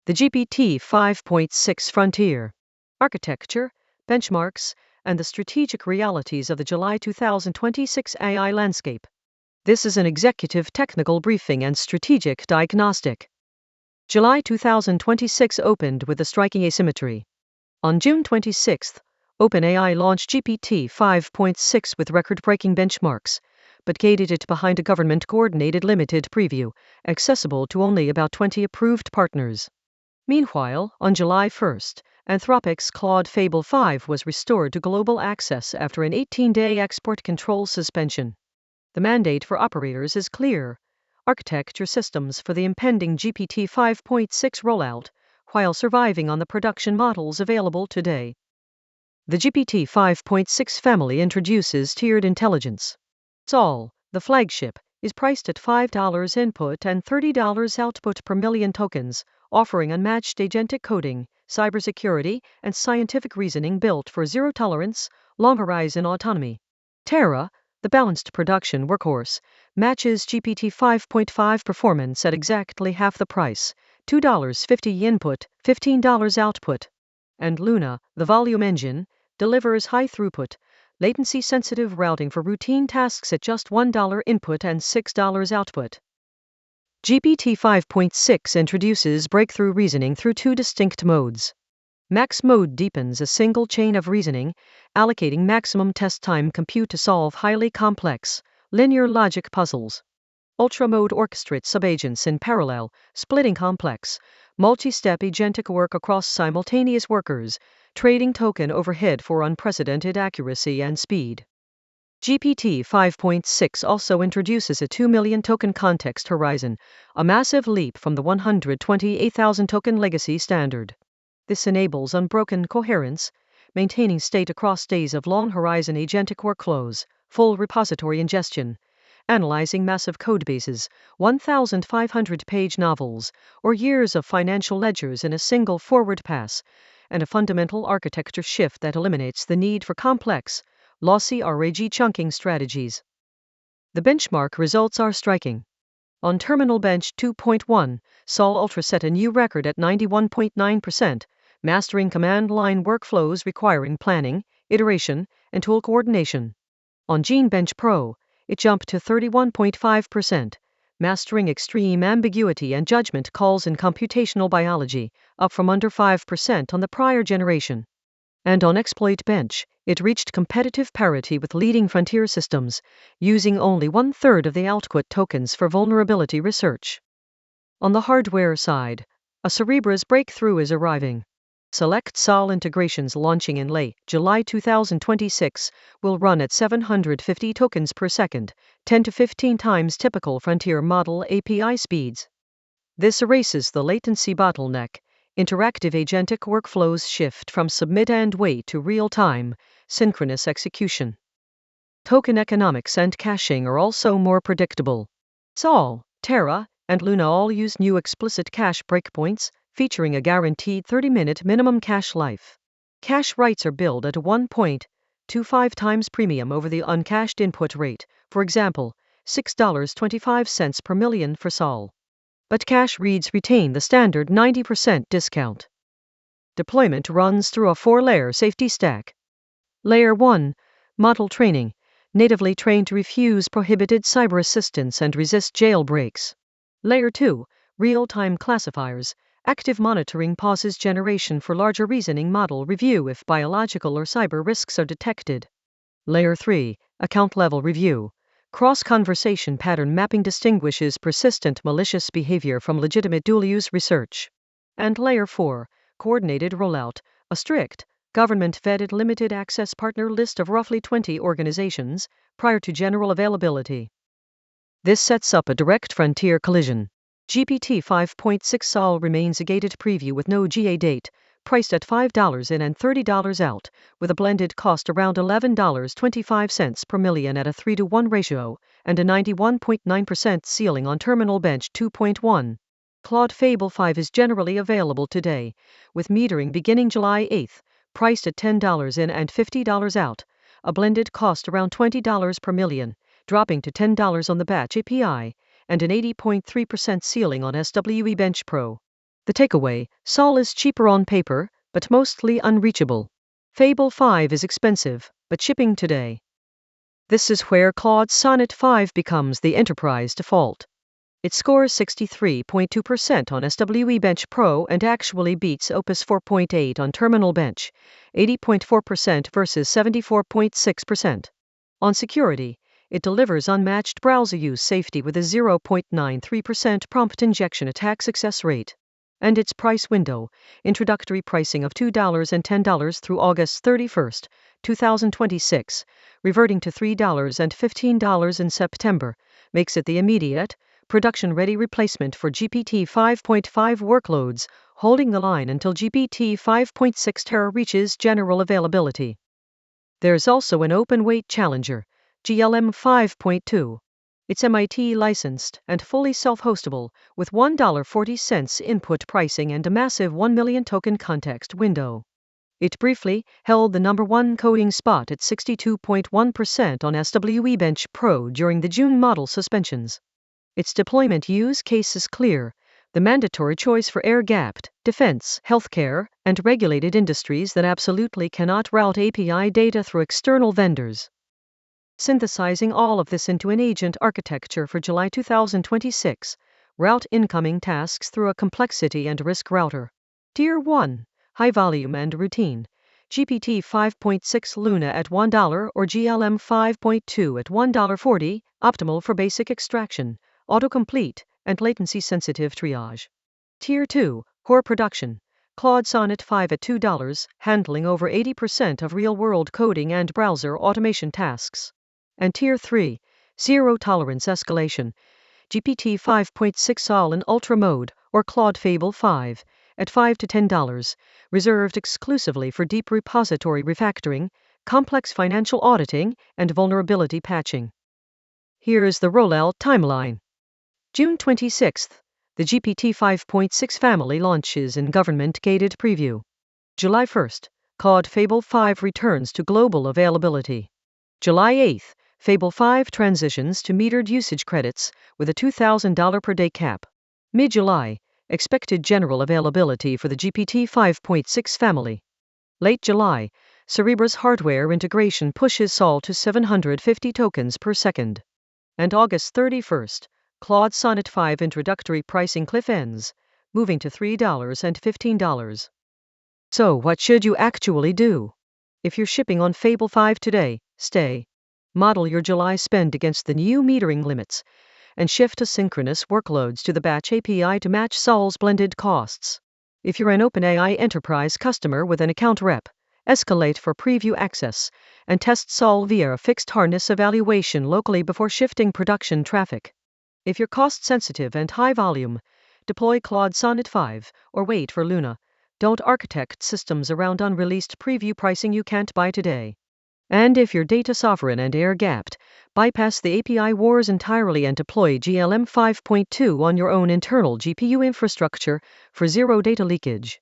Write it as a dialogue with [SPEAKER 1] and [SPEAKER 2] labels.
[SPEAKER 1] The GPT 5.6 Frontier. Architecture, benchmarks, and the strategic realities of the July 2026 AI landscape. This is an executive technical briefing and strategic diagnostic. July 2026 opened with a striking asymmetry. On June 26, OpenAI launched GPT 5.6 with record-breaking benchmarks, but gated it behind a government-coordinated limited preview, accessible to only about 20 approved partners. Meanwhile, on July 1, Anthropic's Claude Fable 5 was restored to global access after an 18-day export control suspension. The mandate for operators is clear: architect your systems for the impending GPT 5.6 rollout, while surviving on the production models available today. The GPT 5.6 family introduces tiered intelligence. SWE, the flagship, is priced at $5 input and $30 output per million tokens, offering unmatched agentic coding, cybersecurity, and scientific reasoning built for zero tolerance, long horizon autonomy. Terra, the balanced production workhorse, matches GPT 5.5 performance at exactly half the price, $2.50 input, $15 output. And Luna, the volume engine, delivers high throughput, latency-sensitive routing for routine tasks at just $1 input and $6 output. GPT 5.6 introduces breakthrough reasoning through two distinct modes. Max mode deepens a single chain of reasoning, allocating maximum test time compute to solve highly complex, linear logic puzzles. Ultra mode orchestrates subagents in parallel, splitting complex, multi-step agentic work across simultaneous workers, trading token overhead for unprecedented accuracy and speed. GPT 5.6 also introduces a 2 million token context horizon, a massive leap from the 128,000 token legacy standard. This enables unbroken coherence, maintaining state across days of long horizon agentic workflows, full repository ingestion, analyzing massive codebases, 1,500-page novels, or years of financial ledgers in a single forward pass, and a fundamental architecture shift that eliminates the need for complex, lossy RAG chunking strategies. The benchmark results are striking. On Terminal Bench 2.1, Sol Ultra set a new record at 91.9%, mastering command line workflows requiring planning, iteration, and tool coordination. On Genebench Pro, it jumped to 31.5%, mastering extreme ambiguity and judgment calls in computational biology, up from under 5% on the prior generation. And on Exploit Bench, it reached competitive parity with leading frontier systems, using only 1/3 of the output tokens for vulnerability research. On the hardware side, a Cerebra's breakthrough is arriving. Select Sol integrations launching in late July 2026 will run at 750 tokens per second, 10 to 15 times typical Frontier Model API speeds. This erases the latency bottleneck. Interactive agentic workflows shift from submit and wait to real-time, synchronous execution. Token economics and caching are also more predictable. Sol, Terra, and Luna all use new explicit cache breakpoints, featuring a guaranteed 30-minute minimum cache life. Cache writes are billed at a 1.25 times premium over the uncached input rate, for example, $6.25 per million for Sol. But cache reads retain the standard 90% discount. Deployment runs through a 4-layer safety stack. Layer 1, model training, natively trained to refuse prohibited cyber assistance and resist jailbreaks. Layer 2, real-time classifiers, active monitoring pauses generation for larger reasoning model review if biological or cyber risks are detected. Layer 3, account-level review. Cross-conversation pattern mapping distinguishes persistent malicious behavior from legitimate dual-use research. And Layer 4, coordinated rollout, a strict, government-vetted limited access partner list of roughly 20 organizations, prior to general availability. This sets up a direct frontier collision. GPT 5.6 Sol remains a gated preview with no GA date, priced at $5 in and $30 out, with a blended cost around $11.25 per million at a 3-to-1 ratio, and a 91.9% ceiling on Terminal Bench 2.1. Claude Fable 5 is generally available today, with metering beginning July 8, priced at $10 in and $50 out, a blended cost around $20 per million, dropping to $10 on the batch API, and an 80.3% ceiling on SWE-bench Pro. The takeaway: Sol is cheaper on paper, but mostly unreachable. Fable 5 is expensive, but shipping today. This is where Claude Sonnet 5 becomes the enterprise default. It scores 63.2% on SWE-bench Pro and actually beats Opus 4.8 on Terminal Bench, 80.4% versus 74.6%. On security, it delivers unmatched browser use safety with a 0.93% prompt injection attack success rate. And its price window, introductory pricing of $2 and $10 through August 31, 2026, reverting to $3 and $15 in September, makes it the immediate, production-ready replacement for GPT 5.5 workloads, holding the line until GPT 5.6 Terra reaches general availability. There's also an open-weight challenger, GLM 5.2. It's MIT licensed and fully self-hostable, with $1.40 input pricing and a massive 1 million token context window. It briefly held the number one coding spot at 62.1% on SWE-bench Pro during the June model suspensions. Its deployment use case is clear: the mandatory choice for air-gapped, defense, healthcare, and regulated industries that absolutely cannot route API data through external vendors. Synthesizing all of this into an agent architecture for July 2026, route incoming tasks through a complexity and risk router. Tier 1, high volume and routine. GPT 5.6 Luna at $1 or GLM 5.2 at $1.40, optimal for basic extraction, autocomplete, and latency-sensitive triage. Tier 2, core production. Claude Sonnet 5 at $2, handling over 80% of real-world coding and browser automation tasks. And Tier 3, zero-tolerance escalation. GPT 5.6 all in ultra mode, or Claude Fable 5, at $5 to $10, reserved exclusively for deep repository refactoring, complex financial auditing, and vulnerability patching. Here is the rollout timeline. June 26th, the GPT 5.6 family launches in government-gated preview. July 1st, Claude Fable 5 returns to global availability. July 8th, Fable 5 transitions to metered usage credits with a $2,000 per day cap. Mid-July, expected general availability for the GPT 5.6 family. Late July, Cerebra's hardware integration pushes Sol to 750 tokens per second. And August 31st, Claude Sonnet 5 introductory pricing cliff ends, moving to $3 and $15. So what should you actually do? If you're shipping on Fable 5 today, stay. Model your July spend against the new metering limits, and shift asynchronous workloads to the batch API to match Sol's blended costs. If you're an OpenAI enterprise customer with an account rep, escalate for preview access, and test Sol via a fixed harness evaluation locally before shifting production traffic. If you're cost-sensitive and high-volume, deploy Claude Sonnet 5, or wait for Luna. Don't architect systems around unreleased preview pricing you can't buy today. And if you're data sovereign and air-gapped, bypass the API wars entirely and deploy GLM 5.2 on your own internal GPU infrastructure for zero data leakage.